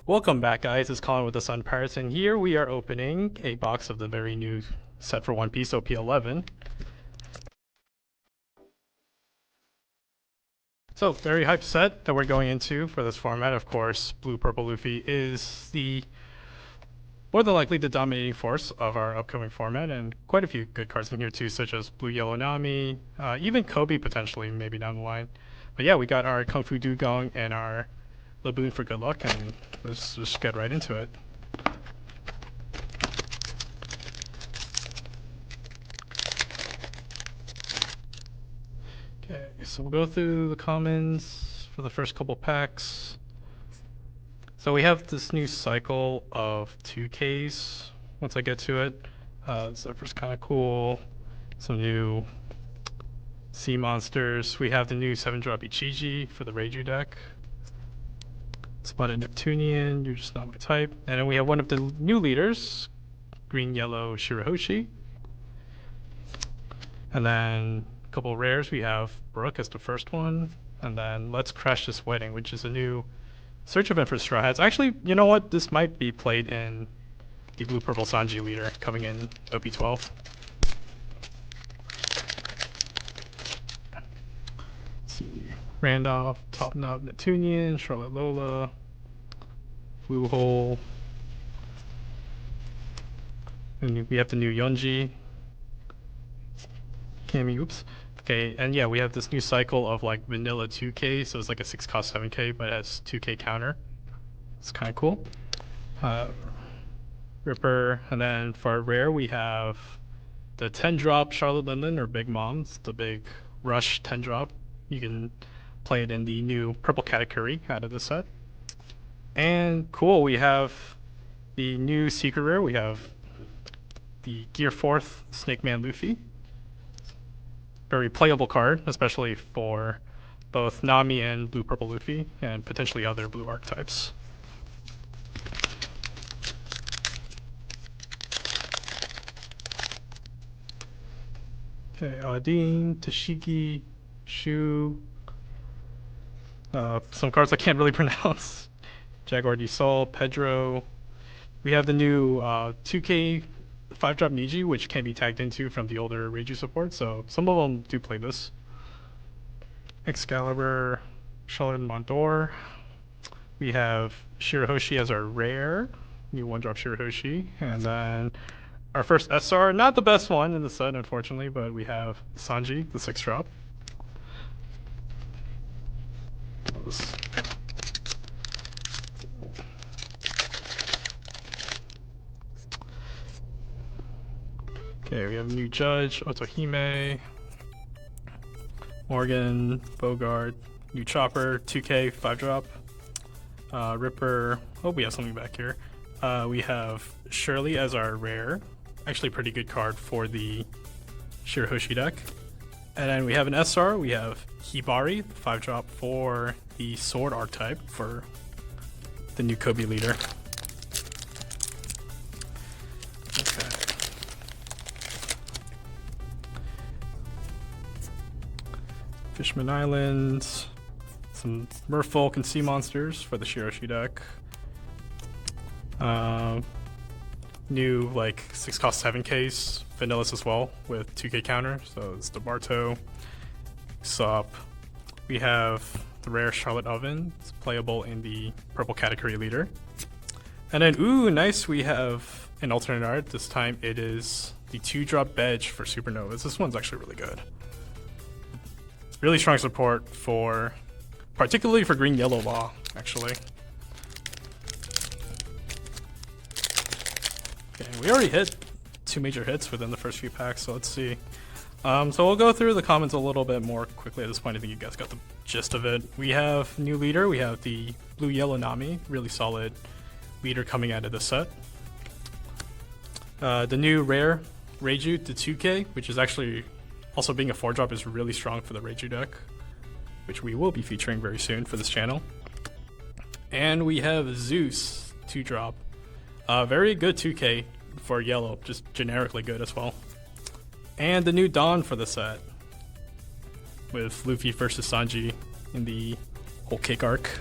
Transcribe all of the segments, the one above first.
Welcome back, guys. It's Colin with the Sun Pirates, and here we are opening a box of the very new set for One Piece, OP-11. So, very hyped set that we're going into for this format. Of course, Blue Purple Luffy is the more than likely the dominating force of our upcoming format, and quite a few good cards in here too, such as Blue Yellow Nami, even Kobe potentially, maybe down the line. But yeah, we got our Kung Fu Dugong and our Laboon for good luck, and let's just get right into it. Okay, so we'll go through the commons for the first couple packs. So we have this new cycle of 2Ks once I get to it. Zephyr's kind of cool. Some new sea monsters. We have the new 7-drop Ichiji for the Reiju deck. Spotted Neptunian, you're just not my type. And then we have one of the new leaders, green yellow Shirahoshi. And then a couple rares, we have Brook as the first one. And then Let's Crash This Wedding, which is a new Search event for Straw Hats. Actually, you know what? This might be played in the Blue Purple Sanji leader coming in OP-12. Let's see. Randolph, Top Knob Neptunian, Charlotte Lola, Blue Hole. And we have the new Yonji. Kami, oops. Okay, and yeah, we have this new cycle of like vanilla 2K, so it's like a 6 cost 7K, but it has 2K counter. It's kind of cool. Ripper, and then for rare we have the 10-drop Charlotte Lindland or Big Moms, the big Rush 10-drop. You can play it in the new purple category out of the set. And cool, we have the new secret rare. We have the Gear 4th Snake Man Luffy. Very playable card, especially for both Nami and Blue Purple Luffy, and potentially other blue archetypes. Okay, Aladdin, Tashigi, Shu. Some cards I can't really pronounce. Jaguar de Sol, Pedro. We have the new 2K 5-drop Niji, which can be tagged into from the older Reiju support, so some of them do play this. Excalibur, Charlotte Mondor. We have Shirahoshi as our rare, new 1-drop Shirahoshi, and then our first SR, not the best one in the set, unfortunately, but we have Sanji, the 6-drop. Okay, we have a new Judge, Otohime, Morgan, Bogart, new Chopper, 2K, 5-drop, Ripper. Oh, we have something back here. We have Shirley as our rare. Actually, pretty good card for the Shirahoshi deck. And then we have an SR. We have Hibari, 5-drop for the Sword archetype for the new Kobe leader. Okay. Fishman Island, some Merfolk and Sea Monsters for the Shirahoshi deck. New like 6 cost 7 case, vanillas as well with 2K counter, so it's the Barto. Sop. We have the rare Charlotte Oven, it's playable in the purple category leader. And then, ooh, nice, we have an alternate art. This time it is the 2-drop Bedge for Supernovas. This one's actually really good. Really strong support for, particularly for Green Yellow Law, actually. Okay, we already hit 2 major hits within the first few packs, so let's see. So we'll go through the comments a little bit more quickly at this point. I think you guys got the gist of it. We have new leader. We have the Blue Yellow Nami, really solid leader coming out of the set. The new rare Reiju to 2K, which is actually also being a 4-drop, is really strong for the Reiju deck, which we will be featuring very soon for this channel. And we have Zeus 2-drop. Very good 2K for yellow, just generically good as well. And the new Dawn for the set, with Luffy versus Sanji in the whole cake arc.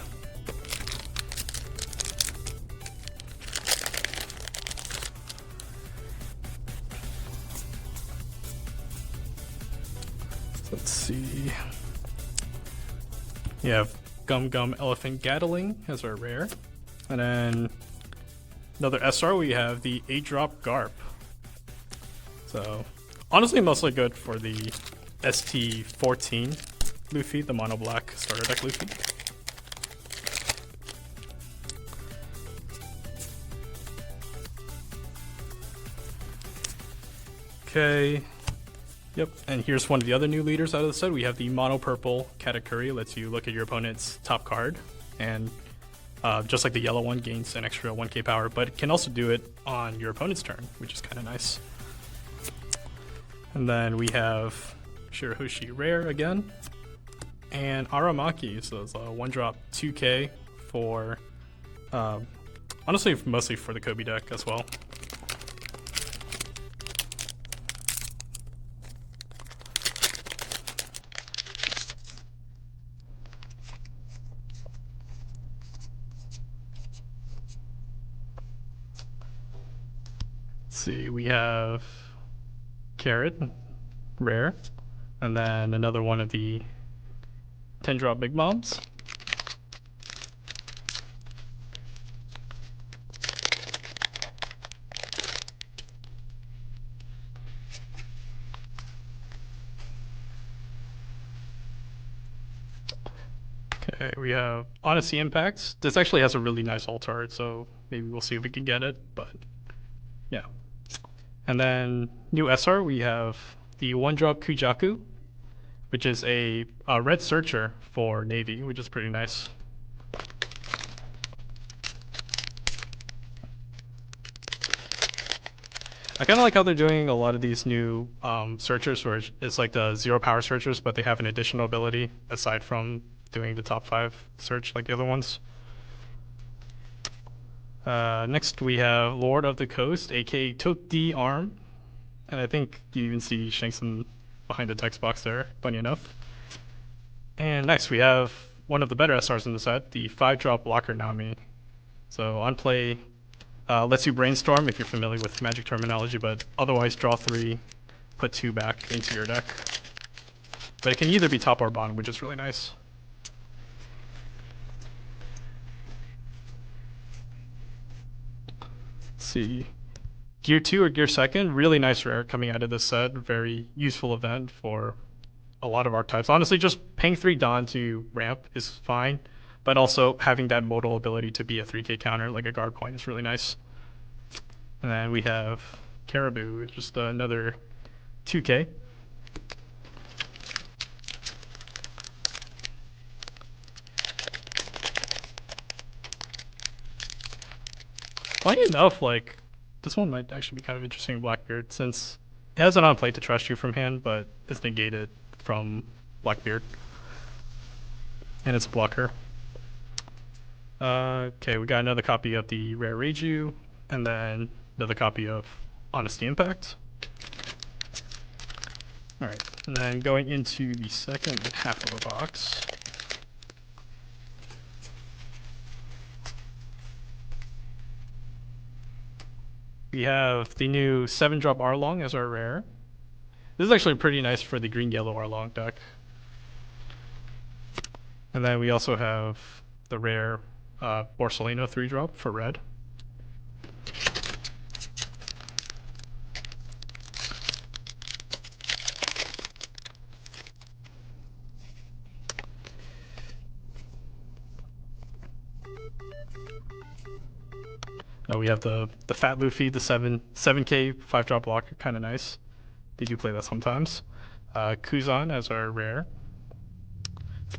You have Gum Gum Elephant Gatling as our rare. And then another SR, we have the 8-drop Garp. So, honestly, mostly good for the ST14 Luffy, the mono black starter deck Luffy. Okay. Yep, and here's one of the other new leaders out of the set. We have the mono purple Katakuri, lets you look at your opponent's top card, and just like the yellow one, gains an extra 1k power, but it can also do it on your opponent's turn, which is kind of nice. And then we have Shirahoshi rare again, and Aramaki, so it's a 1-drop 2k for, honestly, mostly for the Kobe deck as well. Let's see, we have Carrot, rare, and then another one of the 10-drop Big Moms. Okay, we have Honesty Impacts. This actually has a really nice alt art, so maybe we'll see if we can get it, but yeah. And then new SR, we have the 1-drop Kujaku, which is a red searcher for Navy, which is pretty nice. I kind of like how they're doing a lot of these new searchers where it's like the 0 power searchers, but they have an additional ability aside from doing the top 5 search like the other ones. Next we have Lord of the Coast, aka Tote D Arm. And I think you even see Shankson behind the text box there, funny enough. And next we have one of the better SRs in the set, the 5-drop Blocker Nami. So on play, lets you brainstorm if you're familiar with Magic terminology, but otherwise draw 3, put 2 back into your deck. But it can either be top or bottom, which is really nice. Let's see. Gear 2 or Gear 2nd, really nice rare coming out of this set. Very useful event for a lot of archetypes. Honestly, just paying 3 Dawn to ramp is fine, but also having that modal ability to be a 3k counter like a guard point is really nice. And then we have Caribou, just another 2k. Funny enough, like, this one might actually be kind of interesting, Blackbeard, since it has an on play to trust you from hand, but it's negated from Blackbeard. And it's a blocker. Okay, we got another copy of the Rare Reiju, and then another copy of Honesty Impact. Alright, and then going into the second half of the box. We have the new 7-drop Arlong as our rare. This is actually pretty nice for the green-yellow Arlong deck. And then we also have the rare Borsalino 3-drop for red. We have the Fat Luffy, the 7k 5-drop blocker, kind of nice. They do play that sometimes. Kuzan as our rare.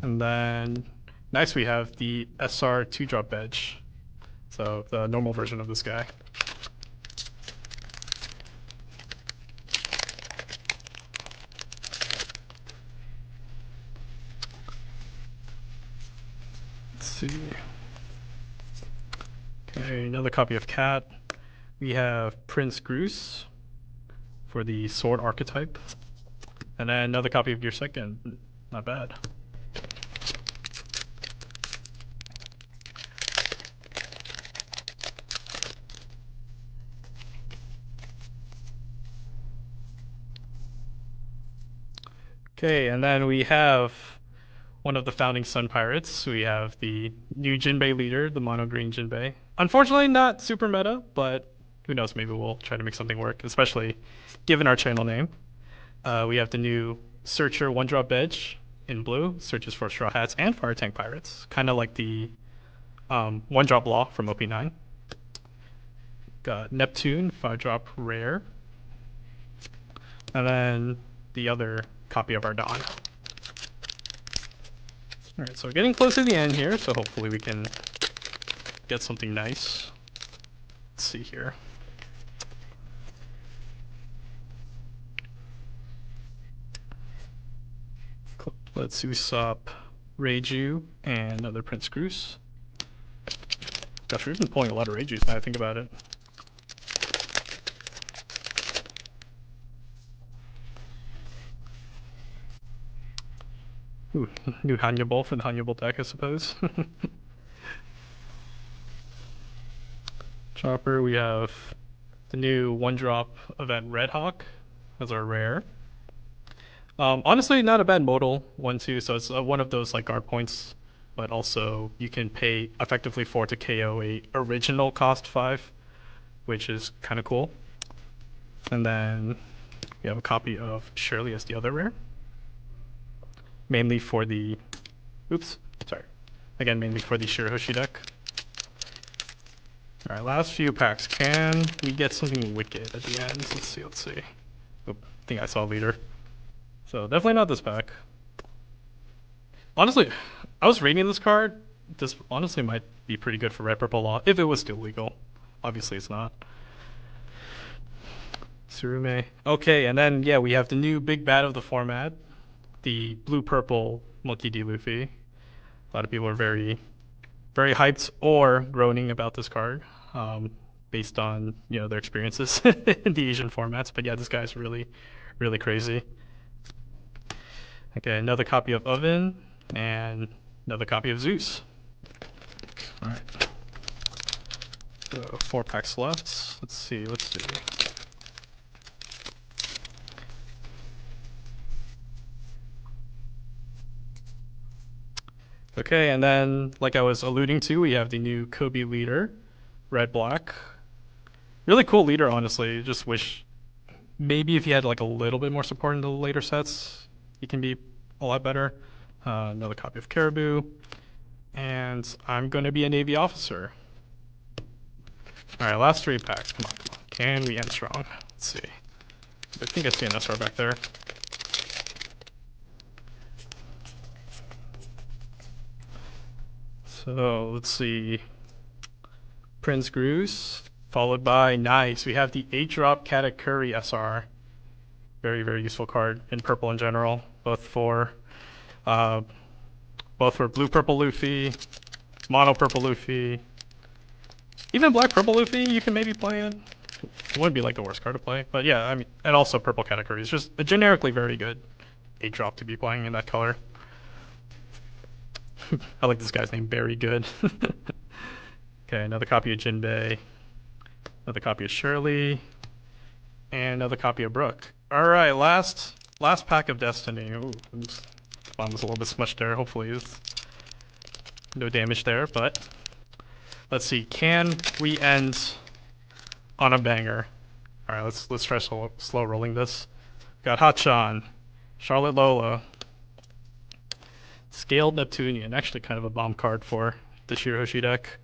And then nice, we have the SR 2-drop Edge. So the normal version of this guy. Let's see. Okay, another copy of Cat. We have Prince Groose for the sword archetype. And then another copy of Gear 2nd. Not bad. Okay, and then we have one of the founding Sun Pirates. We have the new Jinbei leader, the mono green Jinbei. Unfortunately, not super meta, but who knows? Maybe we'll try to make something work, especially given our channel name. We have the new Searcher one drop edge in blue, searches for Straw Hats and Fire Tank Pirates, kind of like the one drop law from OP-9. Got Neptune 5-drop rare, and then the other copy of our Dawn. Alright, so we're getting close to the end here, so hopefully we can get something nice. Let's see here. Let's Usopp, Reiju, and another Prince Groose. Gosh, we've been pulling a lot of Reijus now I think about it. Ooh, new Hannibal for the Hannibal deck, I suppose. Chopper, we have the new one-drop event Red Hawk as our rare. Honestly, not a bad modal 1/2, so it's one of those like guard points, but also you can pay effectively 4 to KO a original cost 5, which is kind of cool. And then we have a copy of Shirley as the other rare. Mainly for the, mainly for the Shirahoshi deck. Alright, last few packs. Can we get something wicked at the end? Let's see. Oop, I think I saw a leader. So definitely not this pack. Honestly, I was reading this card. This honestly might be pretty good for Red Purple Law, if it was still legal. Obviously it's not. Tsurume. Okay, and then yeah, we have the new big bad of the format. The blue-purple Monkey D. Luffy. A lot of people are very, very hyped or groaning about this card, based on their experiences in the Asian formats. But yeah, this guy's really, really crazy. Okay, another copy of Oven and another copy of Zeus. All right. So 4 packs left. Let's see. Okay, and then, like I was alluding to, we have the new Kobe leader, red black. Really cool leader, honestly. Just wish maybe if he had like a little bit more support in the later sets, he can be a lot better. Another copy of Caribou, and I'm gonna be a Navy officer. All right, last 3 packs. Come on. Can we end strong? Let's see. I think I see an SR back there. So let's see. Prince Groose, followed by nice. We have the 8-drop Katakuri SR. Very, very useful card in purple in general. Both for blue purple Luffy, mono purple Luffy, even black purple Luffy. You can maybe play it. It wouldn't be like the worst card to play, but yeah, I mean, and also purple Katakuri is just a generically very good 8-drop to be playing in that color. I like this guy's name, Very Good. Okay, another copy of Jinbei, another copy of Shirley, and another copy of Brooke. All right, last pack of Destiny. Ooh, this bomb was a little bit smushed there. Hopefully, it's no damage there. But let's see. Can we end on a banger? All right, let's try slow rolling this. Got Hachan, Charlotte Lola, Scaled Neptunian, actually kind of a bomb card for the Shirahoshi deck.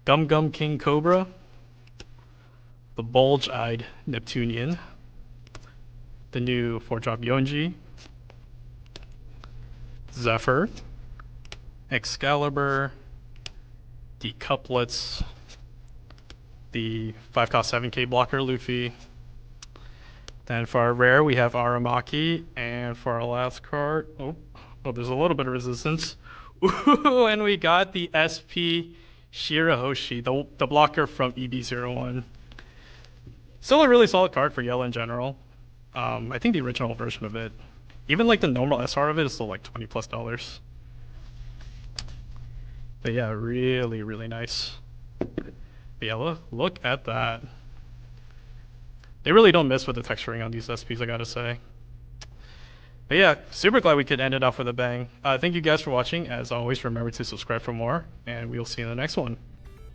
Gum Gum King Cobra, the Bulge-Eyed Neptunian, the new 4-drop Yonji, Zephyr, Excalibur, the Couplets, the 5-cost 7k blocker Luffy. Then for our rare, we have Aramaki, and for our last card, oh, there's a little bit of resistance. Ooh, and we got the SP Shirahoshi, the blocker from EB01. Still a really solid card for yellow in general. I think the original version of it, even like the normal SR of it, is still like $20+. But yeah, really, really nice. But yeah, look at that. They really don't miss with the texturing on these SPs, I gotta say. But yeah, super glad we could end it off with a bang. Thank you guys for watching. As always, remember to subscribe for more, and we'll see you in the next one.